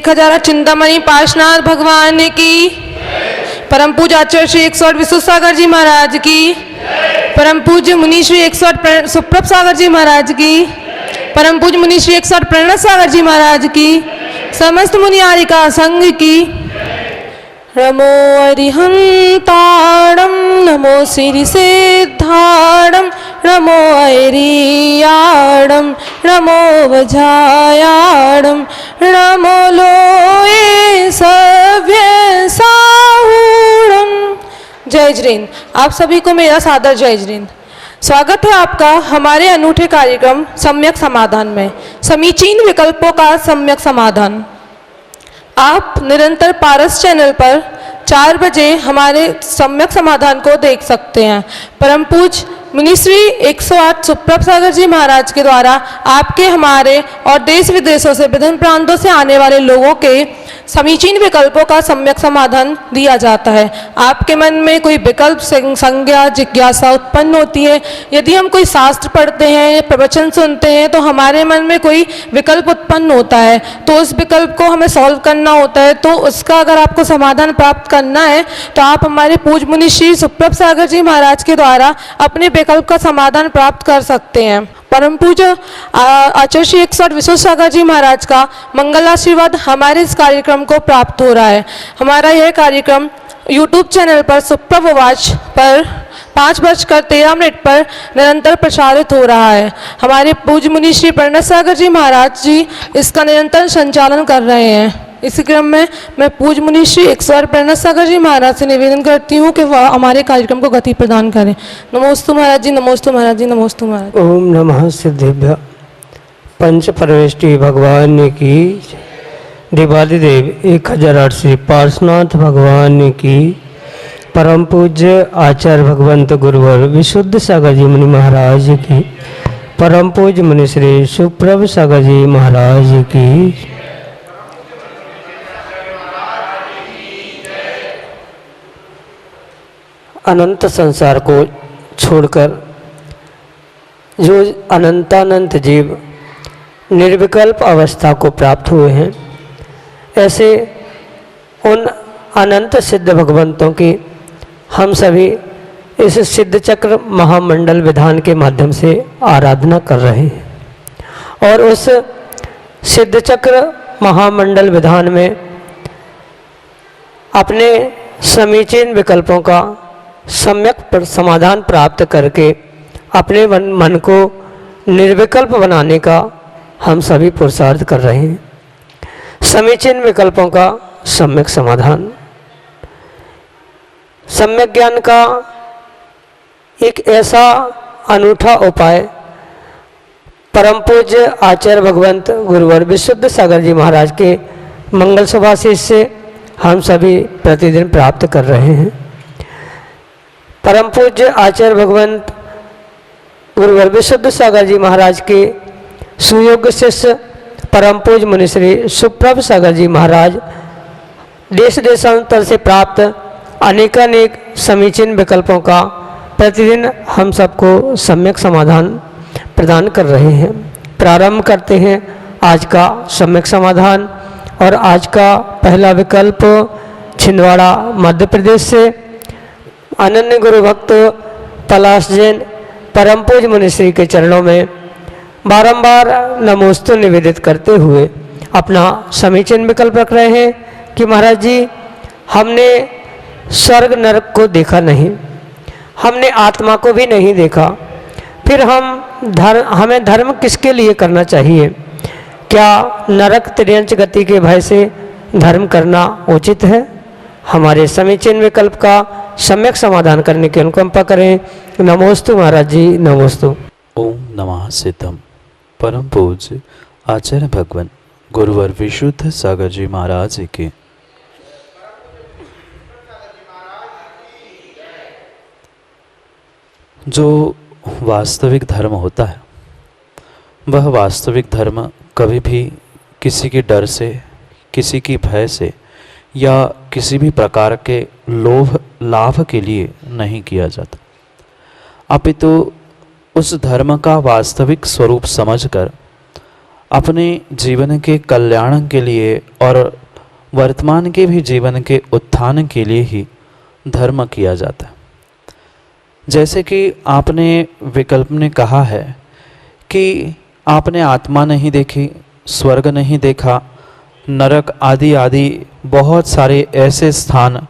1000 चिंतामणि पार्श्वनाथ भगवान की, परम पूज्य आचार्य श्री 108 विशुद्ध सागर जी महाराज की, परम पूज्य मुनि श्री 108 सुप्रभ सागर जी महाराज की, परम पूज्य मुनि श्री 108 प्रणत सागर जी महाराज की, समस्त मुनि आर्यिका संघ की। नमो अरिहंताणं नमो सिरिसिद्धाणं नमो ऐरियाणं नमो वज्रायाणं नमो लोये सभ्य साहूणं। जय जैन। आप सभी को मेरा सादर जय जैन। स्वागत है आपका हमारे अनूठे कार्यक्रम सम्यक समाधान में, समीचीन विकल्पों का सम्यक समाधान। आप निरंतर पारस चैनल पर 4 बजे हमारे सम्यक समाधान को देख सकते हैं। परम पूज्य मुनिश्री 108 सुप्रभ सागर जी महाराज के द्वारा आपके, हमारे और देश विदेशों से, विभिन्न प्रांतों से आने वाले लोगों के समीचीन विकल्पों का सम्यक समाधान दिया जाता है। आपके मन में कोई विकल्प, संज्ञा, जिज्ञासा उत्पन्न होती है। यदि हम कोई शास्त्र पढ़ते हैं, प्रवचन सुनते हैं, तो हमारे मन में कोई विकल्प उत्पन्न होता है, तो उस विकल्प को हमें सॉल्व करना होता है। तो उसका अगर आपको समाधान प्राप्त करना है तो आप हमारे पूज्य मुनि श्री सुप्रभ सागर जी महाराज के द्वारा अपने विकल्प का समाधान प्राप्त कर सकते हैं। परम पूज्य आचार्य श्री 108 विश्व सागर जी महाराज का मंगल आशीर्वाद हमारे इस कार्यक्रम को प्राप्त हो रहा है। हमारा यह कार्यक्रम YouTube चैनल पर सुप्रभ आवाज पर 5:13 पर निरंतर प्रसारित हो रहा है। हमारे पूज्य मुनि श्री प्रणत सागर जी महाराज जी इसका निरंतर संचालन कर रहे हैं। इसी क्रम में मैं पूज्य मुनि श्री 108 प्रणत सागर जी महाराज से निवेदन करती हूँ कि वह हमारे कार्यक्रम को गति प्रदान करें। नमोस्तु महाराज जी, नमोस्तु महाराज जी, नमोस्तु महाराज। ओम नमः सिद्धेभ्य। पंच परमेष्टि भगवान की, देवादिदेव 1008 श्री पार्श्वनाथ भगवान की, परम पूज्य आचार्य भगवंत गुरुवर विशुद्ध सागर जी मुनि महाराज की, परम पूज्य मुनि श्री सुप्रभ सागर जी महाराज की। अनंत संसार को छोड़कर जो अनंतानंत जीव निर्विकल्प अवस्था को प्राप्त हुए हैं, ऐसे उन अनंत सिद्ध भगवंतों की हम सभी इस सिद्ध चक्र महामंडल विधान के माध्यम से आराधना कर रहे हैं। और उस सिद्ध चक्र महामंडल विधान में अपने समीचीन विकल्पों का सम्यक समाधान प्राप्त करके अपने मन को निर्विकल्प बनाने का हम सभी पुरुषार्थ कर रहे हैं। समीचीन विकल्पों का सम्यक समाधान, सम्यक ज्ञान का एक ऐसा अनूठा उपाय परम पूज्य आचार्य भगवंत गुरुवर विशुद्ध सागर जी महाराज के मंगल सुभाषिष से हम सभी प्रतिदिन प्राप्त कर रहे हैं। परम पूज्य आचार्य भगवंत गुरुवर विशुद्ध सागर जी महाराज के सुयोग्य शिष्य परम पूज्य मुनि श्री सुप्रभ सागर जी महाराज देश देशांतर से प्राप्त अनेकानेक समीचीन विकल्पों का प्रतिदिन हम सबको सम्यक समाधान प्रदान कर रहे हैं। प्रारंभ करते हैं आज का सम्यक समाधान। और आज का पहला विकल्प छिंदवाड़ा मध्य प्रदेश से अनन्य गुरु भक्त पलाश जैन परम पूज्य मुनिश्री के चरणों में बारंबार नमोस्तु निवेदित करते हुए अपना समीचीन विकल्प रख रहे हैं कि महाराज जी, हमने स्वर्ग नरक को देखा नहीं, हमने आत्मा को भी नहीं देखा, फिर हमें धर्म किसके लिए करना चाहिए? क्या नरक त्रियंच गति के भय से धर्म करना उचित है? हमारे समीचीन विकल्प का सम्यक समाधान करने की अनुकंपा करें। नमोस्तु महाराज जी, नमोस्तु। ओम नमः सिद्धम। परम पूज्य आचार्य भगवान गुरुवर विशुद्ध सागर जी महाराज के जो वास्तविक धर्म होता है, वह वास्तविक धर्म कभी भी किसी के डर से, किसी की भय से या किसी भी प्रकार के लोभ लाभ के लिए नहीं किया जाता, अपितु उस धर्म का वास्तविक स्वरूप समझकर अपने जीवन के कल्याण के लिए और वर्तमान के भी जीवन के उत्थान के लिए ही धर्म किया जाता है। जैसे कि आपने विकल्प में कहा है कि आपने आत्मा नहीं देखी, स्वर्ग नहीं देखा, नरक आदि आदि बहुत सारे ऐसे स्थान,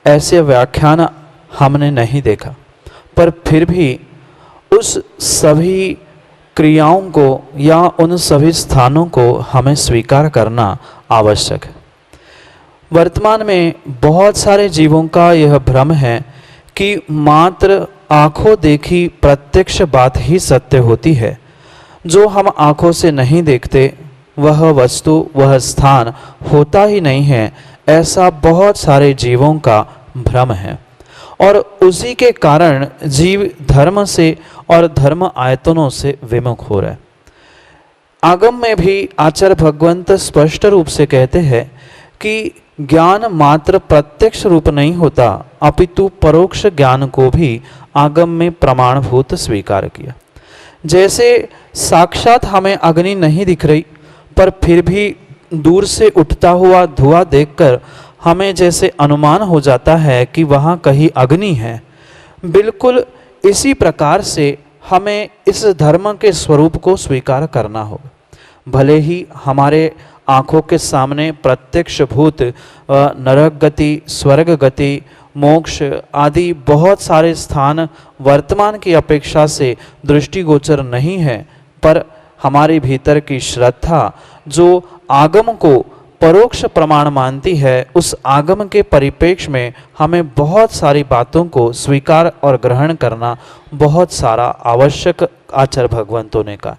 ऐसे व्याख्यान हमने नहीं देखा, पर फिर भी उस सभी क्रियाओं को या उन सभी स्थानों को हमें स्वीकार करना आवश्यक है। वर्तमान में बहुत सारे जीवों का यह भ्रम है कि मात्र आंखों देखी प्रत्यक्ष बात ही सत्य होती है। जो हम आंखों से नहीं देखते वह वस्तु, वह स्थान होता ही नहीं है, ऐसा बहुत सारे जीवों का भ्रम है। और उसी के कारण जीव धर्म से और धर्म आयतनों से विमुख हो रहा है। आगम में भी आचार्य भगवंत स्पष्ट रूप से कहते हैं कि ज्ञान मात्र प्रत्यक्ष रूप नहीं होता, अपितु परोक्ष ज्ञान को भी आगम में प्रमाणभूत स्वीकार किया। जैसे साक्षात हमें अग्नि नहीं दिख रही, पर फिर भी दूर से उठता हुआ धुआं देखकर हमें जैसे अनुमान हो जाता है कि वहाँ कहीं अग्नि है, बिल्कुल इसी प्रकार से हमें इस धर्म के स्वरूप को स्वीकार करना होगा। भले ही हमारे आँखों के सामने प्रत्यक्ष भूत नरक गति, स्वर्ग गति, मोक्ष आदि बहुत सारे स्थान वर्तमान की अपेक्षा से दृष्टिगोचर नहीं है, पर हमारे भीतर की श्रद्धा जो आगम को परोक्ष प्रमाण मानती है, उस आगम के परिप्रेक्ष्य में हमें बहुत सारी बातों को स्वीकार और ग्रहण करना बहुत सारा आवश्यक आचार्य भगवंतों ने कहा।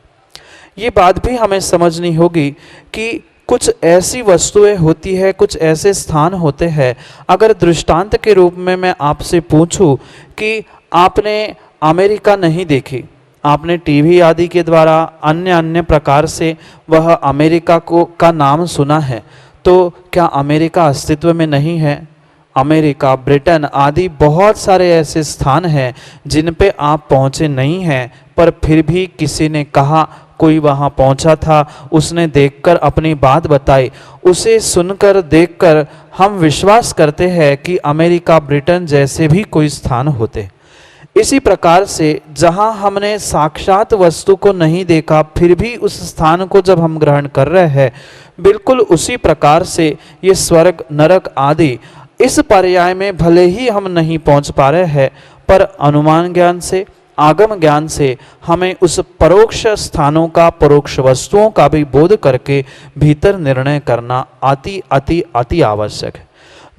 ये बात भी हमें समझनी होगी कि कुछ ऐसी वस्तुएं होती है, कुछ ऐसे स्थान होते हैं। अगर दृष्टांत के रूप में मैं आपसे पूछूं कि आपने अमेरिका नहीं देखी, आपने टीवी आदि के द्वारा अन्य अन्य प्रकार से वह अमेरिका का नाम सुना है, तो क्या अमेरिका अस्तित्व में नहीं है? अमेरिका, ब्रिटेन आदि बहुत सारे ऐसे स्थान हैं जिन पे आप पहुँचे नहीं हैं, पर फिर भी किसी ने कहा, कोई वहाँ पहुँचा था, उसने देखकर अपनी बात बताई, उसे सुनकर देखकर हम विश्वास करते हैं कि अमेरिका, ब्रिटेन जैसे भी कोई स्थान होते। इसी प्रकार से जहाँ हमने साक्षात वस्तु को नहीं देखा, फिर भी उस स्थान को जब हम ग्रहण कर रहे हैं, बिल्कुल उसी प्रकार से ये स्वर्ग, नरक आदि इस पर्याय में भले ही हम नहीं पहुँच पा रहे हैं, पर अनुमान ज्ञान से, आगम ज्ञान से हमें उस परोक्ष स्थानों का, परोक्ष वस्तुओं का भी बोध करके भीतर निर्णय करना अति अति अति आवश्यक है।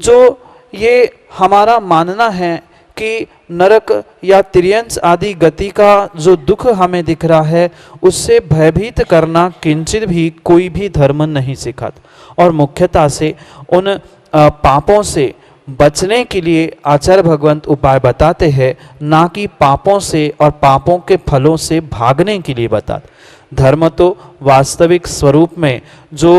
जो ये हमारा मानना है कि नरक या तिर्यंस आदि गति का जो दुख हमें दिख रहा है, उससे भयभीत करना किंचित भी कोई भी धर्म नहीं सिखाता। और मुख्यतः से उन पापों से बचने के लिए आचार्य भगवंत उपाय बताते हैं, ना कि पापों से और पापों के फलों से भागने के लिए बताते। धर्म तो वास्तविक स्वरूप में जो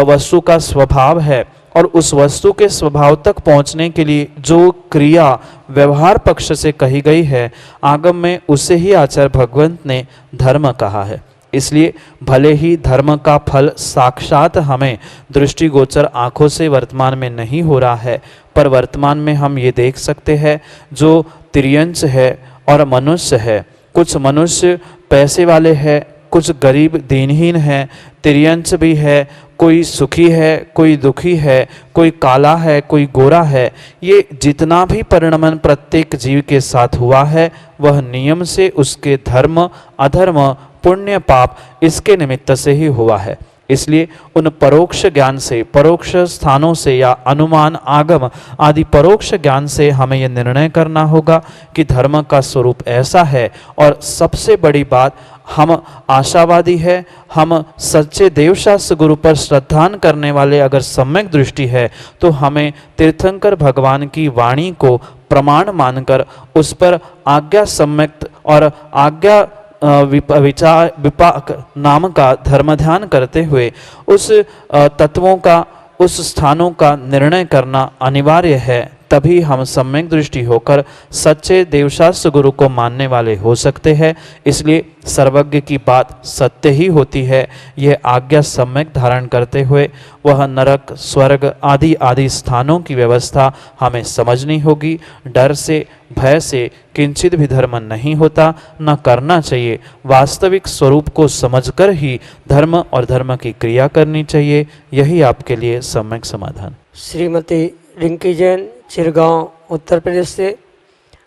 वस्तु का स्वभाव है और उस वस्तु के स्वभाव तक पहुंचने के लिए जो क्रिया व्यवहार पक्ष से कही गई है, आगम में उसे ही आचार्य भगवंत ने धर्म कहा है। इसलिए भले ही धर्म का फल साक्षात हमें दृष्टिगोचर आँखों से वर्तमान में नहीं हो रहा है, पर वर्तमान में हम ये देख सकते हैं जो तिर्यंस है और मनुष्य है। कुछ मनुष्य पैसे वाले हैं, कुछ गरीब दीनहीन हैं, तिर्यंस भी है, कोई सुखी है, कोई दुखी है, कोई काला है, कोई गोरा है। ये जितना भी परिणमन प्रत्येक जीव के साथ हुआ है, वह नियम से उसके धर्म, अधर्म, पुण्य, पाप इसके निमित्त से ही हुआ है। इसलिए उन परोक्ष ज्ञान से, परोक्ष स्थानों से या अनुमान, आगम आदि परोक्ष ज्ञान से हमें यह निर्णय करना होगा कि धर्म का स्वरूप ऐसा है। और सबसे बड़ी बात, हम आशावादी है, हम सच्चे देवशास्त्र गुरु पर श्रद्धान करने वाले अगर सम्यक दृष्टि है, तो हमें तीर्थंकर भगवान की वाणी को प्रमाण मानकर उस पर आज्ञा सम्यक और आज्ञा विचार विपाक नाम का धर्म ध्यान करते हुए उस तत्वों का, उस स्थानों का निर्णय करना अनिवार्य है। तभी हम सम्यक दृष्टि होकर सच्चे देवशास्त्र गुरु को मानने वाले हो सकते हैं। इसलिए सर्वज्ञ की बात सत्य ही होती है। यह आज्ञा सम्यक धारण करते हुए वह नरक, स्वर्ग आदि आदि स्थानों की व्यवस्था हमें समझनी होगी। डर से, भय से किंचित भी धर्म नहीं होता, न करना चाहिए। वास्तविक स्वरूप को समझकर ही धर्म और धर्म की क्रिया करनी चाहिए। यही आपके लिए सम्यक समाधान। श्रीमती रिंकी जैन, चिरगांव, उत्तर प्रदेश से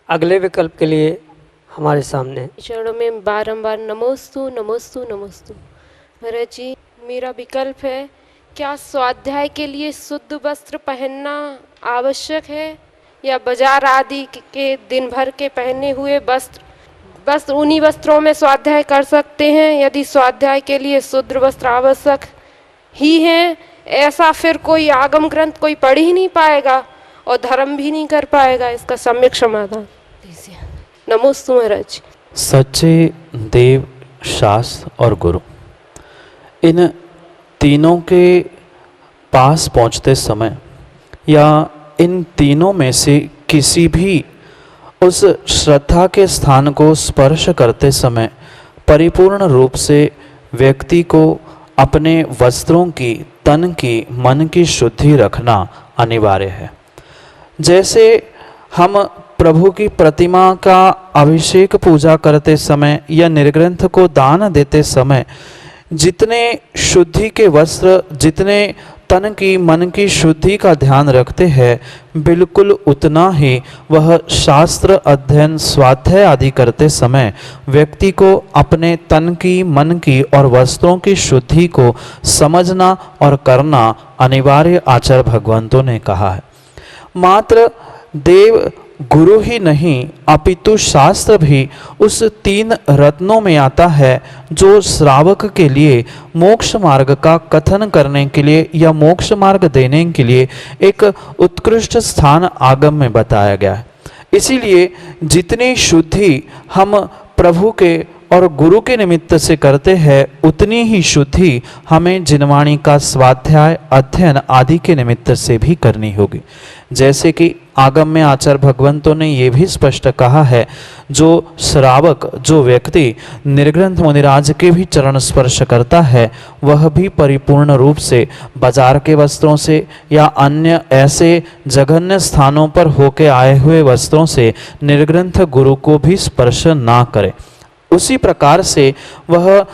अगले विकल्प के लिए हमारे सामने। चरणों में बारंबार नमोस्तु नमोस्तु नमोस्तु। महाराज जी, मेरा विकल्प है, क्या स्वाध्याय के लिए शुद्ध वस्त्र पहनना आवश्यक है या बाजार आदि के दिन भर के पहने हुए वस्त्र, बस उन्हीं वस्त्रों में स्वाध्याय कर सकते हैं? यदि स्वाध्याय के लिए शुद्ध वस्त्र आवश्यक ही हैं, ऐसा फिर कोई आगम ग्रंथ कोई पढ़ ही नहीं पाएगा और धर्म भी नहीं कर पाएगा। इसका सम्यक समाधान दीजिए। नमोस्तु महाराज। सच्चे देव, शास्त्र और गुरु, इन तीनों के पास पहुंचते समय या इन तीनों में से किसी भी उस श्रद्धा के स्थान को स्पर्श करते समय परिपूर्ण रूप से व्यक्ति को अपने वस्त्रों की, तन की, मन की शुद्धि रखना अनिवार्य है। जैसे हम प्रभु की प्रतिमा का अभिषेक पूजा करते समय या निर्ग्रंथ को दान देते समय जितने शुद्धि के वस्त्र, जितने तन की, मन की शुद्धि का ध्यान रखते हैं, बिल्कुल उतना ही वह शास्त्र अध्ययन, स्वाध्याय आदि करते समय व्यक्ति को अपने तन की, मन की और वस्त्रों की शुद्धि को समझना और करना अनिवार्य आचार्य भगवंतों ने कहा है। मात्र देव गुरु ही नहीं अपितु शास्त्र भी उस तीन रत्नों में आता है जो श्रावक के लिए मोक्ष मार्ग का कथन करने के लिए या मोक्ष मार्ग देने के लिए एक उत्कृष्ट स्थान आगम में बताया गया है। इसीलिए जितनी शुद्धि हम प्रभु के और गुरु के निमित्त से करते हैं, उतनी ही शुद्धि हमें जिनवाणी का स्वाध्याय, अध्ययन आदि के निमित्त से भी करनी होगी। जैसे कि आगम में आचार्य भगवंतों ने ये भी स्पष्ट कहा है, जो श्रावक, जो व्यक्ति निर्ग्रंथ मुनिराज के भी चरण स्पर्श करता है, वह भी परिपूर्ण रूप से बाजार के वस्त्रों से या अन्य ऐसे जघन्य स्थानों पर होके आए हुए वस्त्रों से निर्ग्रंथ गुरु को भी स्पर्श ना करे। उसी प्रकार से वह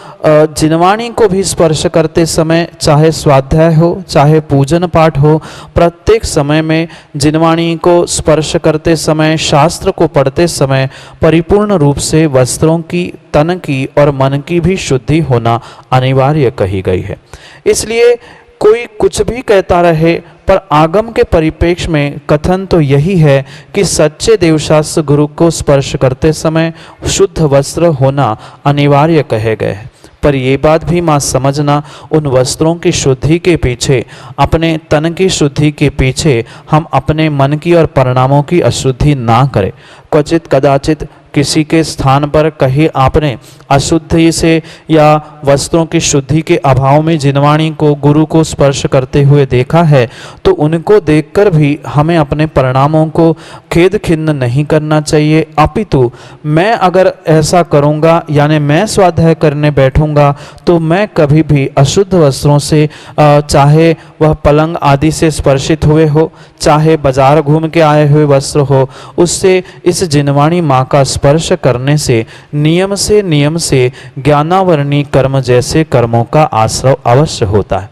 जिनवाणी को भी स्पर्श करते समय, चाहे स्वाध्याय हो, चाहे पूजन पाठ हो, प्रत्येक समय में जिनवाणी को स्पर्श करते समय, शास्त्र को पढ़ते समय परिपूर्ण रूप से वस्त्रों की, तन की और मन की भी शुद्धि होना अनिवार्य कही गई है। इसलिए कोई कुछ भी कहता रहे, पर आगम के परिप्रेक्ष्य में कथन तो यही है कि सच्चे देवशास्त्र गुरु को स्पर्श करते समय शुद्ध वस्त्र होना अनिवार्य कहे गए हैं। पर ये बात भी माँ समझना, उन वस्त्रों की शुद्धि के पीछे, अपने तन की शुद्धि के पीछे हम अपने मन की और परिणामों की अशुद्धि ना करें। क्वचित कदाचित किसी के स्थान पर कहीं आपने अशुद्धि से या वस्त्रों की शुद्धि के अभाव में जिनवाणी को, गुरु को स्पर्श करते हुए देखा है, तो उनको देखकर भी हमें अपने परिणामों को खेद खिन्न नहीं करना चाहिए। अपितु मैं अगर ऐसा करूँगा, यानी मैं स्वाध्याय करने बैठूंगा, तो मैं कभी भी अशुद्ध वस्त्रों से, चाहे वह पलंग आदि से स्पर्शित हुए हो, चाहे बाजार घूम के आए हुए वस्त्र हो, उससे इस जिनवाणी माँ का स्पर्श करने से नियम से ज्ञानावरणी कर्म जैसे कर्मों का आश्रय अवश्य होता है।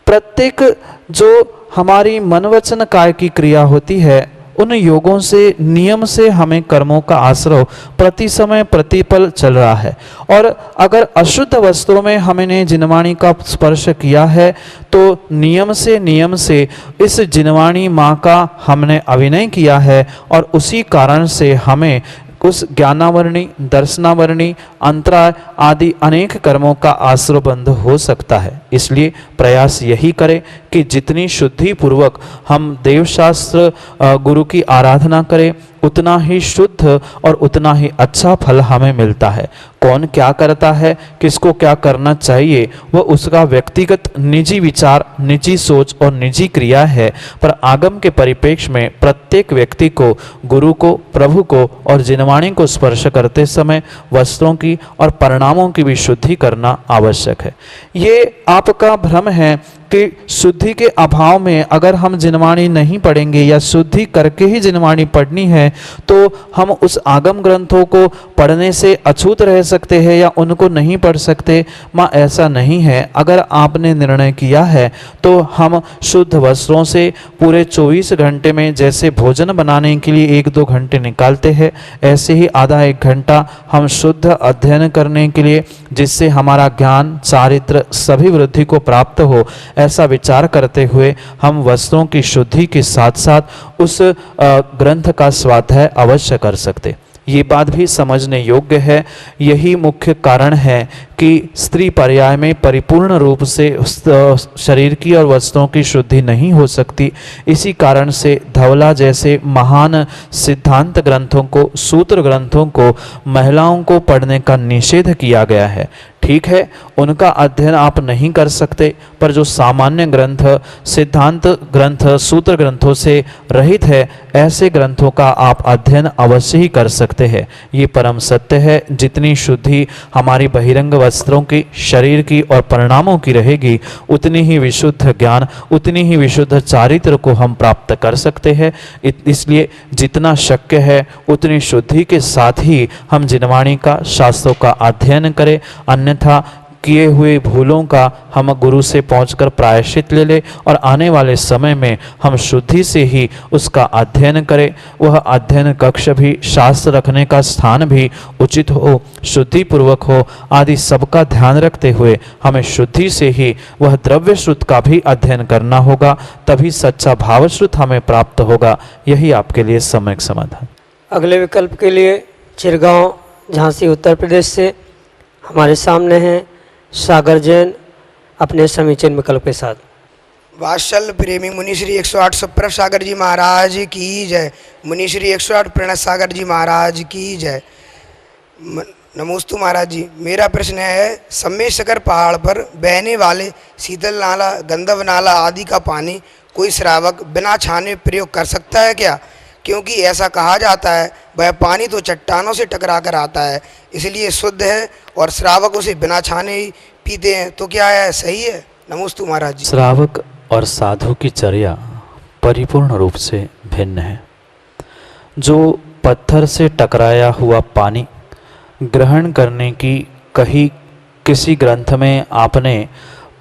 प्रत्येक जो हमारी मन वचन काय की क्रिया होती है, उन योगों से, नियम से हमें कर्मों का आश्रय प्रति समय प्रतिपल चल रहा है। और अगर अशुद्ध वस्त्रों में हमने जिनवाणी का स्पर्श किया है, तो नियम से इस जिनवाणी माँ का हमने अभिनय किया है और उसी कारण से हमें उस ज्ञानावरणी, दर्शनावरणी, अंतराय आदि अनेक कर्मों का आश्रय बंध हो सकता है। इसलिए प्रयास यही करें कि जितनी शुद्धि पूर्वक हम देवशास्त्र गुरु की आराधना करें, उतना ही शुद्ध और उतना ही अच्छा फल हमें मिलता है। कौन क्या करता है, किसको क्या करना चाहिए, वह उसका व्यक्तिगत निजी विचार, निजी सोच और निजी क्रिया है। पर आगम के परिप्रेक्ष्य में प्रत्येक व्यक्ति को, गुरु को, प्रभु को और जिनवाणी को स्पर्श करते समय वस्त्रों की और परिणामों की भी शुद्धि करना आवश्यक है। ये आपका भ्रम है कि शुद्धि के अभाव में अगर हम जिनवाणी नहीं पढ़ेंगे या शुद्धि करके ही जिनवाणी पढ़नी है तो हम उस आगम ग्रंथों को पढ़ने से अछूत रह सकते हैं या उनको नहीं पढ़ सकते। माँ, ऐसा नहीं है। अगर आपने निर्णय किया है तो हम शुद्ध वस्त्रों से पूरे 24 घंटे में जैसे भोजन बनाने के लिए 1-2 घंटे निकालते हैं, ऐसे ही आधा 1 घंटा हम शुद्ध अध्ययन करने के लिए, जिससे हमारा ज्ञान, चारित्र सभी वृद्धि को प्राप्त हो, ऐसा विचार करते हुए हम वस्त्रों की शुद्धि के साथ साथ उस ग्रंथ का स्वाध्याय अवश्य कर सकते। ये बात भी समझने योग्य है। यही मुख्य कारण है कि स्त्री पर्याय में परिपूर्ण रूप से शरीर की और वस्त्रों की शुद्धि नहीं हो सकती। इसी कारण से धवला जैसे महान सिद्धांत ग्रंथों को, सूत्र ग्रंथों को महिलाओं को पढ़ने का निषेध किया गया है। ठीक है, उनका अध्ययन आप नहीं कर सकते, पर जो सामान्य ग्रंथ, सिद्धांत ग्रंथ, सूत्र ग्रंथों से रहित है, ऐसे ग्रंथों का आप अध्ययन अवश्य ही कर सकते हैं। ये परम सत्य है। जितनी शुद्धि हमारी बहिरंग वस्त्रों की, शरीर की और परिणामों की रहेगी, उतनी ही विशुद्ध ज्ञान, उतनी ही विशुद्ध चारित्र को हम प्राप्त कर सकते हैं। इसलिए जितना शक्य है उतनी शुद्धि के साथ ही हम जिनवाणी का, शास्त्रों का अध्ययन करें। अन्यथा किए हुए भूलों का हम गुरु से पहुंचकर प्रायश्चित ले ले और आने वाले समय में हम शुद्धि से ही उसका अध्ययन करें। वह अध्ययन कक्ष भी, शास्त्र रखने का स्थान भी उचित हो, शुद्धि पूर्वक हो, आदि सबका ध्यान रखते हुए हमें शुद्धि से ही वह द्रव्य श्रुत का भी अध्ययन करना होगा, तभी सच्चा भावश्रुत हमें प्राप्त होगा। यही आपके लिए सम्यक समाधान। अगले विकल्प के लिए चिरगांव, झांसी, उत्तर प्रदेश से हमारे सामने हैं सागर जैन अपने समीचीन विकल्प के साथ। वात्सल प्रेमी मुनिश्री 108 सुप्रभ सागर जी महाराज की जय। मुनिश्री 108 प्रणत सागर जी महाराज की जय। नमोस्तु महाराज जी, मेरा प्रश्न है, सम्मेशकर पहाड़ पर बहने वाले शीतल नाला, गंधर्व नाला आदि का पानी कोई श्रावक बिना छाने प्रयोग कर सकता है क्या? क्योंकि ऐसा कहा जाता है वह पानी तो चट्टानों से टकरा कर आता है, इसलिए शुद्ध है और श्रावक उसे बिना छाने ही पीते हैं, तो क्या यह सही है? नमोस्तु महाराज जी। श्रावक और साधु की चर्या परिपूर्ण रूप से भिन्न है। जो पत्थर से टकराया हुआ पानी ग्रहण करने की कहीं किसी ग्रंथ में आपने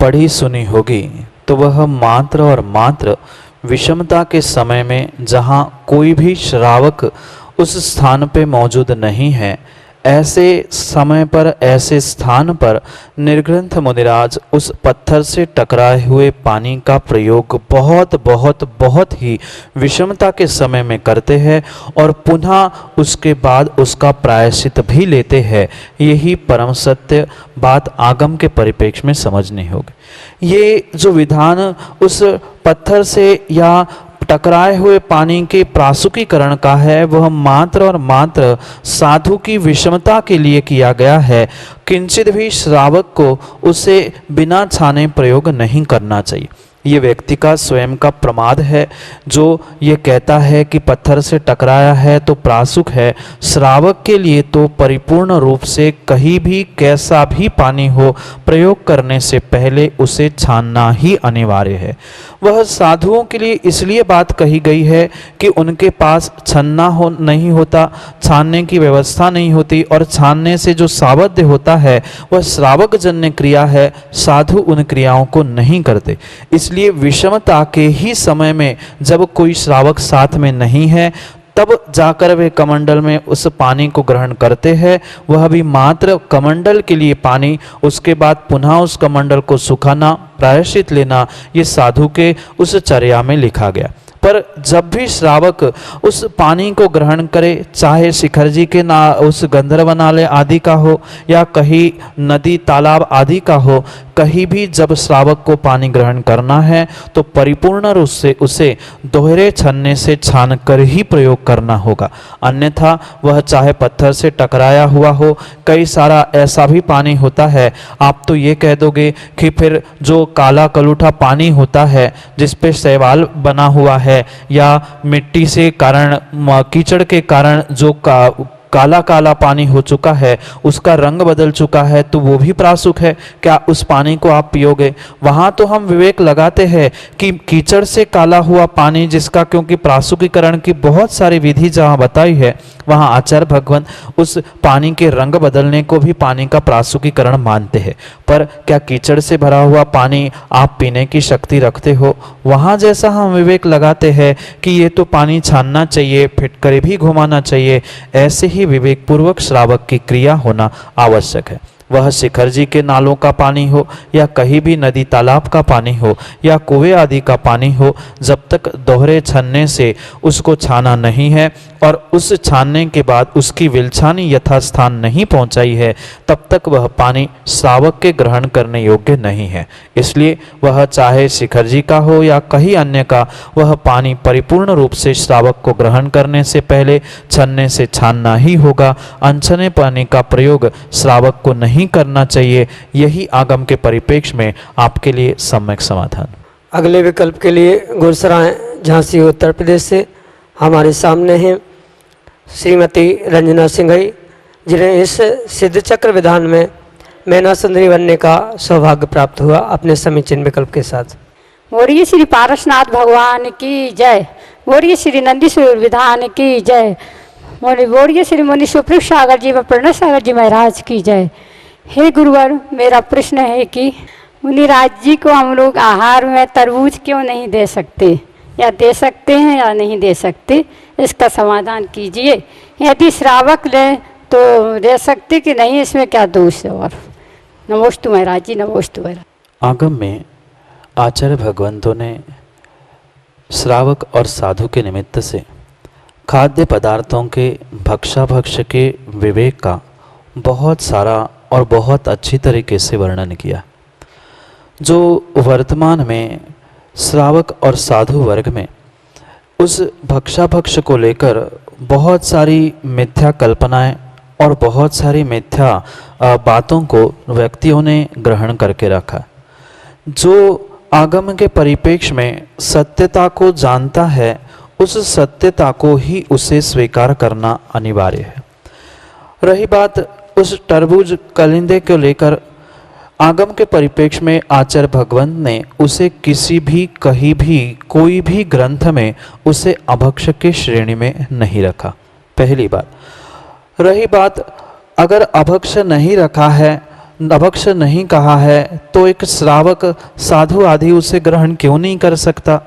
पढ़ी सुनी होगी, तो वह मात्र और मात्र विषमता के समय में, जहाँ कोई भी श्रावक उस स्थान पे मौजूद नहीं है, ऐसे समय पर, ऐसे स्थान पर निर्ग्रंथ मुनिराज उस पत्थर से टकराए हुए पानी का प्रयोग बहुत बहुत बहुत ही विषमता के समय में करते हैं और पुनः उसके बाद उसका प्रायश्चित भी लेते हैं। यही परम सत्य बात आगम के परिप्रेक्ष्य में समझनी होगी। ये जो विधान उस पत्थर से या टकराए हुए पानी के प्रासुकीकरण का है, वह मात्र और मात्र साधु की विषमता के लिए किया गया है। किंचित भी श्रावक को उसे बिना छाने प्रयोग नहीं करना चाहिए। ये व्यक्ति का स्वयं का प्रमाद है जो ये कहता है कि पत्थर से टकराया है तो प्रासुक है। श्रावक के लिए तो परिपूर्ण रूप से कहीं भी कैसा भी पानी हो, प्रयोग करने से पहले उसे छानना ही अनिवार्य है। वह साधुओं के लिए इसलिए बात कही गई है कि उनके पास छन्ना नहीं होता, छानने की व्यवस्था नहीं होती, और छानने से जो सावध्य होता है वह श्रावक जन्य क्रिया है। साधु उन क्रियाओं को नहीं करते। इसलिए विषमता के ही समय में जब कोई श्रावक साथ में नहीं है, तब जाकर वे कमंडल में उस पानी को ग्रहण करते हैं। वह भी मात्र कमंडल के लिए पानी, उसके बाद पुनः उस कमंडल को सुखाना, प्रायश्चित लेना, ये साधु के उस चर्या में लिखा गया। पर जब भी श्रावक उस पानी को ग्रहण करे, चाहे शिखर जी के ना उस गंधर्वनालय आदि का हो या कहीं नदी तालाब आदि का हो, कहीं भी जब श्रावक को पानी ग्रहण करना है तो परिपूर्ण रूप से उसे दोहरे छन्ने से छान कर ही प्रयोग करना होगा। अन्यथा वह चाहे पत्थर से टकराया हुआ हो, कई सारा ऐसा भी पानी होता है, आप तो ये कह दोगे कि फिर जो काला कलूठा पानी होता है जिस पे शैवाल बना हुआ है या मिट्टी से कारण कीचड़ के कारण जो काला काला पानी हो चुका है, उसका रंग बदल चुका है, तो वो भी प्रासुक है, क्या उस पानी को आप पियोगे? वहाँ तो हम विवेक लगाते हैं कि कीचड़ से काला हुआ पानी जिसका क्योंकि प्रासुकीकरण की बहुत सारी विधि जहाँ बताई है, वहाँ आचार्य भगवान उस पानी के रंग बदलने को भी पानी का प्रासुकीकरण मानते हैं। पर क्या कीचड़ से भरा हुआ पानी आप पीने की शक्ति रखते हो? वहाँ जैसा हम विवेक लगाते हैं कि ये तो पानी छानना चाहिए, फिटकरे भी घुमाना चाहिए, ऐसे ही विवेक पूर्वक श्रावक की क्रिया होना आवश्यक है। वह शिखर जी के नालों का पानी हो या कहीं भी नदी तालाब का पानी हो या कुएं आदि का पानी हो, जब तक दोहरे छन्ने से उसको छाना नहीं है और उस छानने के बाद उसकी विलछानी यथास्थान नहीं पहुंचाई है, तब तक वह पानी श्रावक के ग्रहण करने योग्य नहीं है। इसलिए वह चाहे शिखर जी का हो या कहीं अन्य का, वह पानी परिपूर्ण रूप से श्रावक को ग्रहण करने से पहले छन्ने से छानना ही होगा। अनछने पानी का प्रयोग श्रावक को नहीं करना चाहिए। यही आगम के परिप्रेक्ष्य में आपके लिए सम्यक समाधान। अगले विकल्प के लिए गुरसराय झांसी उत्तर प्रदेश से हमारे सामने हैं श्रीमती रंजना सिंघई, जिन्हें इस सिद्ध चक्र विधान में मैना सुंदरी बनने का सौभाग्य प्राप्त हुआ अपने समीचीन विकल्प के साथ। बोलिए श्री पारसनाथ भगवान की जय। बोलिए श्री नंदीश्वर विधान की जय। बोलिए श्री मुनि सुप्रीत सागर जी व प्रणव सागर जी महाराज की जय। हे गुरुवर, मेरा प्रश्न है कि मुनिराज जी को हम लोग आहार में तरबूज क्यों नहीं दे सकते, या दे सकते हैं या नहीं दे सकते, इसका समाधान कीजिए। यदि श्रावक ले तो दे सकते कि नहीं, इसमें क्या दोष है? और नमोस्तु महाराज जी, नमोस्तु महाराज। आगम में आचार्य भगवंतों ने श्रावक और साधु के निमित्त से खाद्य पदार्थों के भक्षाभक्ष के विवेक का बहुत सारा और बहुत अच्छी तरीके से वर्णन किया। जो वर्तमान में श्रावक और साधु वर्ग में उस भक्षाभक्ष को लेकर बहुत सारी मिथ्या कल्पनाएं और बहुत सारी मिथ्या बातों को व्यक्तियों ने ग्रहण करके रखा। जो आगम के परिप्रेक्ष्य में सत्यता को जानता है, उस सत्यता को ही उसे स्वीकार करना अनिवार्य है। रही बात उस तरबूज कलिंदे को लेकर, आगम के परिप्रेक्ष्य में आचार्य भगवंत ने उसे किसी भी कहीं भी कोई भी ग्रंथ में उसे अभक्ष की श्रेणी में नहीं रखा, पहली बात। रही बात, अगर अभक्ष नहीं रखा है, अभक्ष नहीं कहा है, तो एक श्रावक साधु आदि उसे ग्रहण क्यों नहीं कर सकता?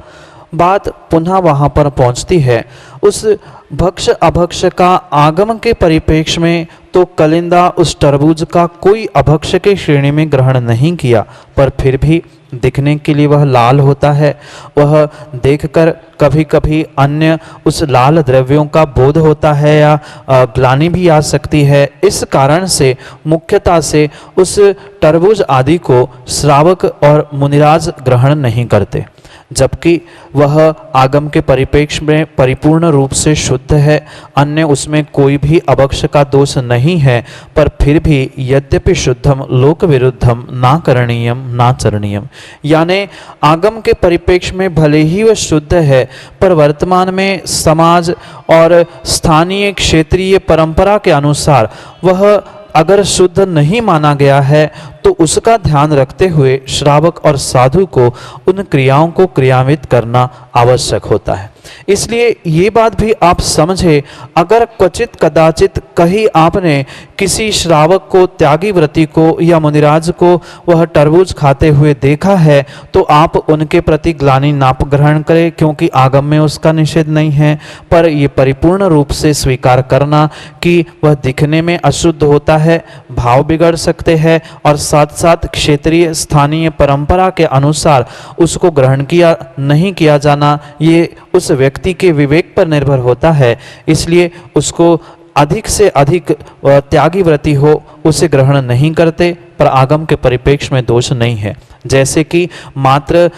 बात पुनः वहाँ पर पहुँचती है, उस भक्ष अभक्ष का आगम के परिप्रेक्ष्य में तो कलिंदा उस तरबूज का कोई अभक्ष के श्रेणी में ग्रहण नहीं किया, पर फिर भी दिखने के लिए वह लाल होता है। वह देखकर कभी कभी अन्य उस लाल द्रव्यों का बोध होता है या ग्लानि भी आ सकती है। इस कारण से मुख्यतः से उस तरबूज आदि को श्रावक और मुनिराज ग्रहण नहीं करते, जबकि वह आगम के परिप्रेक्ष्य में परिपूर्ण रूप से शुद्ध है, अन्य उसमें कोई भी अभक्ष का दोष नहीं है, पर फिर भी यद्यपि शुद्धम लोक विरुद्धम ना करणीयम ना चरणीयम, यानी आगम के परिप्रेक्ष्य में भले ही वह शुद्ध है, पर वर्तमान में समाज और स्थानीय क्षेत्रीय परंपरा के अनुसार वह अगर शुद्ध नहीं माना गया है, तो उसका ध्यान रखते हुए श्रावक और साधु को उन क्रियाओं को क्रियान्वित करना आवश्यक होता है। इसलिए ये बात भी आप समझे, अगर क्वचित कदाचित कहीं आपने किसी श्रावक को, त्यागी व्रती को या मुनिराज को वह तरबूज खाते हुए देखा है तो आप उनके प्रति ग्लानि ना ग्रहण करें, क्योंकि आगम में उसका निषेध नहीं है। पर ये परिपूर्ण रूप से स्वीकार करना कि वह दिखने में अशुद्ध होता है, भाव बिगड़ सकते हैं और साथ साथ क्षेत्रीय स्थानीय परंपरा के अनुसार उसको ग्रहण किया नहीं किया जाना, ये उस व्यक्ति के विवेक पर निर्भर होता है। इसलिए उसको अधिक से अधिक त्यागी व्रती हो उसे ग्रहण नहीं करते, पर आगम के परिप्रेक्ष्य में दोष नहीं है। जैसे कि मात्र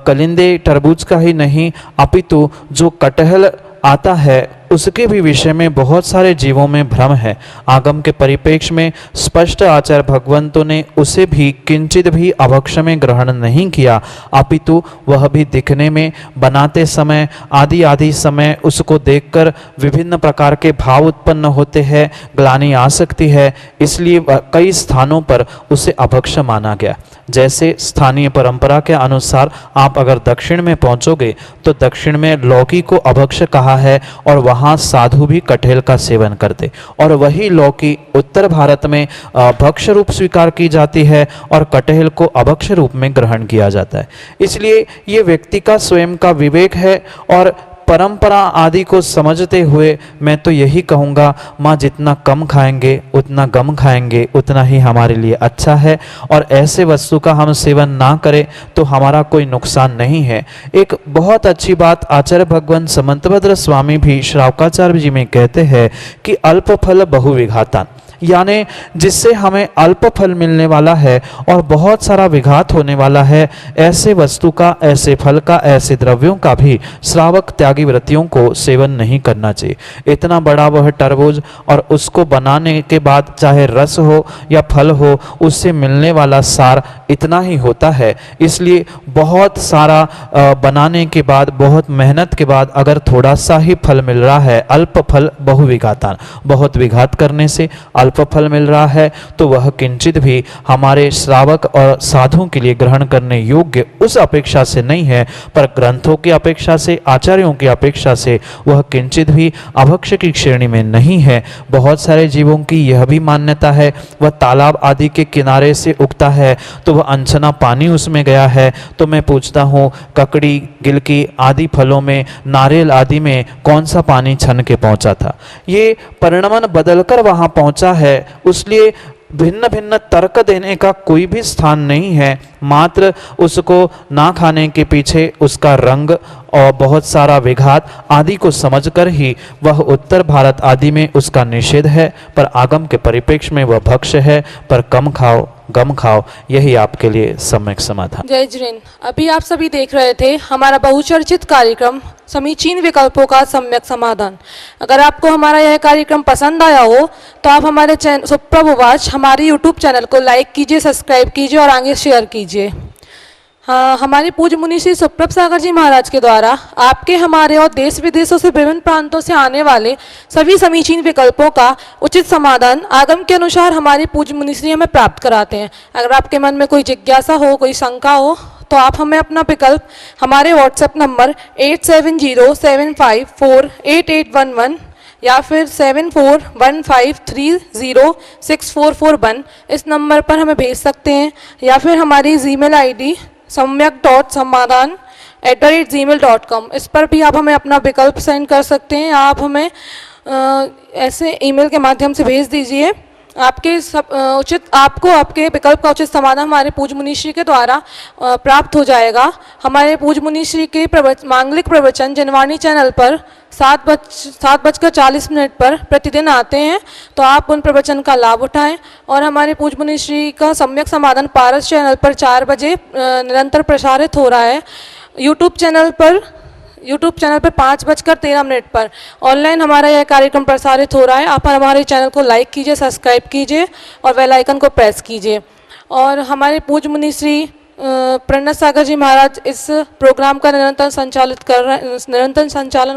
कलिंदे तरबूज का ही नहीं, अपितु जो कटहल आता है उसके भी विषय में बहुत सारे जीवों में भ्रम है। आगम के परिप्रेक्ष्य में स्पष्ट आचार्य भगवंतों ने उसे भी किंचित भी अभक्ष में ग्रहण नहीं किया, अपितु वह भी दिखने में, बनाते समय आदि समय उसको देखकर विभिन्न प्रकार के भाव उत्पन्न होते हैं, ग्लानि आ सकती है, इसलिए कई स्थानों पर उसे अभक्ष माना गया। जैसे स्थानीय परंपरा के अनुसार आप अगर दक्षिण में पहुंचोगे तो दक्षिण में लौकी को अभक्ष कहा है और वहाँ साधु भी कटहल का सेवन करते, और वही लौकी उत्तर भारत में भक्ष रूप स्वीकार की जाती है और कटहल को अभक्ष रूप में ग्रहण किया जाता है। इसलिए ये व्यक्ति का स्वयं का विवेक है, और परंपरा आदि को समझते हुए मैं तो यही कहूँगा, माँ जितना कम खाएंगे उतना गम खाएंगे उतना ही हमारे लिए अच्छा है, और ऐसे वस्तु का हम सेवन ना करें तो हमारा कोई नुकसान नहीं है। एक बहुत अच्छी बात आचार्य भगवान समंतभद्र स्वामी भी श्रावकाचार्य जी में कहते हैं कि अल्प फल बहुविघातान, यानी जिससे हमें अल्प फल मिलने वाला है और बहुत सारा विघात होने वाला है, ऐसे वस्तु का, ऐसे फल का, ऐसे द्रव्यों का भी श्रावक त्यागी व्रतियों को सेवन नहीं करना चाहिए। इतना बड़ा वह तरबूज और उसको बनाने के बाद चाहे रस हो या फल हो, उससे मिलने वाला सार इतना ही होता है। इसलिए बहुत सारा बनाने के बाद, बहुत मेहनत के बाद अगर थोड़ा सा ही फल मिल रहा है, अल्प फल बहुविघातान, बहुत विघात करने से अल्प फल मिल रहा है, तो वह किंचित भी हमारे श्रावक और साधुओं के लिए ग्रहण करने योग्य उस अपेक्षा से नहीं है, पर ग्रंथों की अपेक्षा से, आचार्यों की अपेक्षा से वह किंचित भी अभक्ष की श्रेणी में नहीं है। बहुत सारे जीवों की यह भी मान्यता है, वह तालाब आदि के किनारे से उगता है तो वह अनछना पानी उसमें गया है, तो मैं पूछता हूँ ककड़ी, गिलकी आदि फलों में, नारियल आदि में कौन सा पानी छन के पहुंचा था? ये परिणमन बदलकर वहां पहुंचा है, इसलिए भिन्न भिन्न तर्क देने का कोई भी स्थान नहीं है। मात्र उसको ना खाने के पीछे उसका रंग और बहुत सारा विघात आदि को समझकर ही वह उत्तर भारत आदि में उसका निषेध है, पर आगम के परिप्रेक्ष्य में वह भक्ष्य है। पर कम खाओ, गम खाओ, यही आपके लिए सम्यक समाधान। जय जिन। अभी आप सभी देख रहे थे हमारा बहुचर्चित कार्यक्रम समीचीन विकल्पों का सम्यक समाधान। अगर आपको हमारा यह कार्यक्रम पसंद आया हो तो आप हमारे चैनल सुप्रभुवाच हमारे YouTube चैनल को लाइक कीजिए, सब्सक्राइब कीजिए और आगे शेयर कीजिए। हाँ, हमारे पूज्य मुनि श्री सुप्रभ सागर जी महाराज के द्वारा आपके, हमारे और देश विदेशों से विभिन्न प्रांतों से आने वाले सभी समीचीन विकल्पों का उचित समाधान आगम के अनुसार हमारे पूज्य मुनि श्री हमें प्राप्त कराते हैं। अगर आपके मन में कोई जिज्ञासा हो, कोई शंका हो, तो आप हमें अपना विकल्प हमारे व्हाट्सएप नंबर 8707548811 या फिर 7415306441 इस नंबर पर हमें भेज सकते हैं, या फिर हमारी जीमेल आईडी samyak.samadhan@gmail.com इस पर भी आप हमें अपना विकल्प सेंड कर सकते हैं, या आप हमें ऐसे ईमेल के माध्यम से भेज दीजिए। आपके आपको आपके विकल्प का उचित समाधान हमारे पूज्य मुनिश्री के द्वारा प्राप्त हो जाएगा। हमारे पूज्य मुनिश्री के मांगलिक प्रवचन जनवाणी चैनल पर 7:40 पर प्रतिदिन आते हैं, तो आप उन प्रवचन का लाभ उठाएं। और हमारे पूज्य मुनिश्री का सम्यक समाधान पारस चैनल पर 4 बजे निरंतर प्रसारित हो रहा है। यूट्यूब चैनल पर 5:13 पर ऑनलाइन हमारा यह कार्यक्रम प्रसारित हो रहा है। आप हमारे चैनल को लाइक कीजिए, सब्सक्राइब कीजिए और बेल आइकन को प्रेस कीजिए। और हमारे पूज्य मुनि श्री प्रणत सागर जी महाराज इस प्रोग्राम का निरंतर संचालन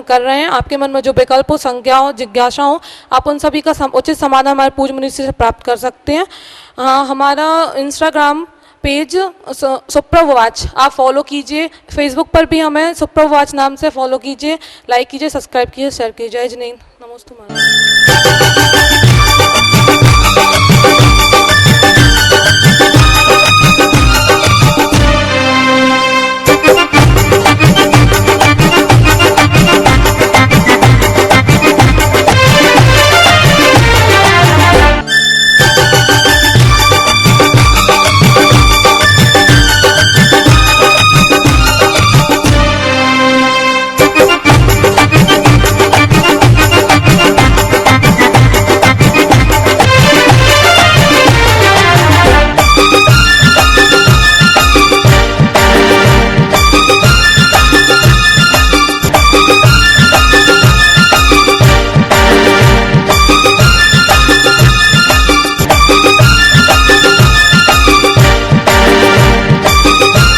कर रहे हैं। आपके मन में जो विकल्प हो, संज्ञा हो, जिज्ञासा हो, आप उन सभी का उचित समाधान हमारे पूज्य मुनि श्री से प्राप्त कर सकते हैं। हाँ, हमारा इंस्टाग्राम पेज सुप्रभ वाच आप फॉलो कीजिए। फेसबुक पर भी हमें सुप्रभ वाच नाम से फॉलो कीजिए, लाइक कीजिए, सब्सक्राइब कीजिए, शेयर कीजिए। जय जिनेंद्र, नमोस्तु महाराज।